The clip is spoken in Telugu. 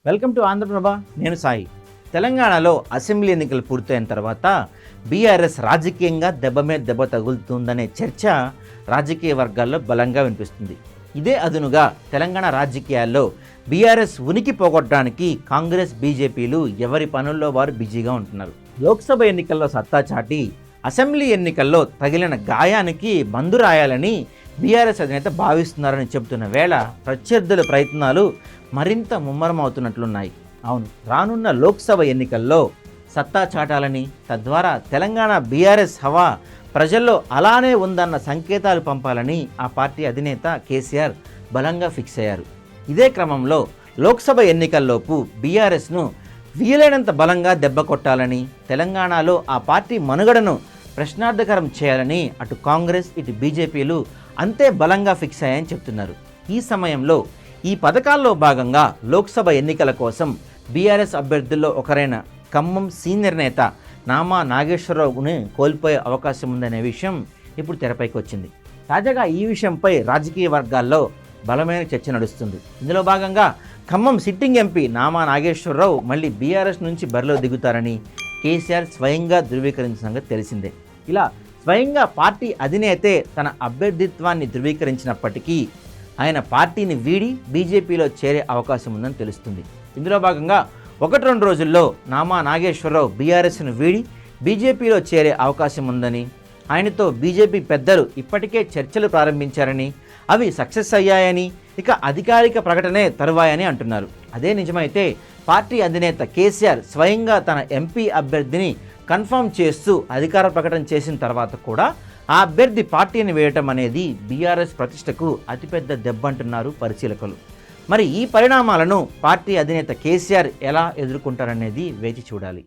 Welcome to Andhraprabha. నేను సాయి. తెలంగాణలో అసెంబ్లీ ఎన్నికలు పూర్తయిన తర్వాత బీఆర్ఎస్ రాజకీయంగా దెబ్బ మీద దెబ్బ తగులుతుందనే చర్చ రాజకీయ వర్గాల్లో బలంగా వినిపిస్తుంది. ఇదే అదునుగా తెలంగాణ రాజకీయాల్లో బీఆర్ఎస్ ఉనికి పోగొట్టడానికి కాంగ్రెస్, బీజేపీలు ఎవరి పనుల్లో వారు బిజీగా ఉంటున్నారు. లోక్సభ ఎన్నికల్లో సత్తా చాటి అసెంబ్లీ ఎన్నికల్లో తగిలిన గాయానికి మందు రాయాలని బీఆర్ఎస్ అధినేత భావిస్తున్నారని చెబుతున్న వేళ ప్రత్యర్థుల ప్రయత్నాలు మరింత ముమ్మరమవుతున్నట్లున్నాయి. అవును, రానున్న లోక్సభ ఎన్నికల్లో సత్తా చాటాలని, తద్వారా తెలంగాణ బీఆర్ఎస్ హవా ప్రజల్లో అలానే ఉందన్న సంకేతాలు పంపాలని ఆ పార్టీ అధినేత కేసీఆర్ బలంగా ఫిక్స్ అయ్యారు. ఇదే క్రమంలో లోక్సభ ఎన్నికల్లోపు బీఆర్ఎస్ను వీలైనంత బలంగా దెబ్బ కొట్టాలని, తెలంగాణలో ఆ పార్టీ మనుగడను ప్రశ్నార్థకరం చేయాలని అటు కాంగ్రెస్, ఇటు బీజేపీలు అంతే బలంగా ఫిక్స్ అయ్యాయని చెప్తున్నారు. ఈ సమయంలో ఈ పథకాల్లో భాగంగా లోక్సభ ఎన్నికల కోసం బీఆర్ఎస్ అభ్యర్థుల్లో ఒకరైన ఖమ్మం సీనియర్ నేత నామా నాగేశ్వరరావుని కోల్పోయే అవకాశం ఉందనే విషయం ఇప్పుడు తెరపైకి వచ్చింది. తాజాగా ఈ విషయంపై రాజకీయ వర్గాల్లో బలమైన చర్చ నడుస్తుంది. ఇందులో భాగంగా ఖమ్మం సిట్టింగ్ ఎంపీ నామా నాగేశ్వరరావు మళ్ళీ బీఆర్ఎస్ నుంచి బరిలో దిగుతారని కేసీఆర్ స్వయంగా ధృవీకరించిన సంగతి తెలిసిందే. ఇలా స్వయంగా పార్టీ అధినేతే తన అభ్యర్థిత్వాన్ని ధృవీకరించినప్పటికీ ఆయన పార్టీని వీడి బీజేపీలో చేరే అవకాశం ఉందని తెలుస్తుంది. ఇందులో భాగంగా 1-2 రోజుల్లో నామా నాగేశ్వరరావు బీఆర్ఎస్ను వీడి బీజేపీలో చేరే అవకాశం ఉందని, ఆయనతో బీజేపీ పెద్దలు ఇప్పటికే చర్చలు ప్రారంభించారని, అవి సక్సెస్ అయ్యాయని, ఇక అధికారిక ప్రకటనే తరువాయని అంటున్నారు. అదే నిజమైతే పార్టీ అధినేత కేసీఆర్ స్వయంగా తన ఎంపీ అభ్యర్థిని కన్ఫర్మ్ చేస్తూ అధికార ప్రకటన చేసిన తర్వాత కూడా ఆ అభ్యర్థి పార్టీని వేయటం అనేది బీఆర్ఎస్ ప్రతిష్టకు అతిపెద్ద దెబ్బంటున్నారు పరిశీలకులు. మరి ఈ పరిణామాలను పార్టీ అధినేత కేసీఆర్ ఎలా ఎదుర్కొంటారనేది వేచి చూడాలి.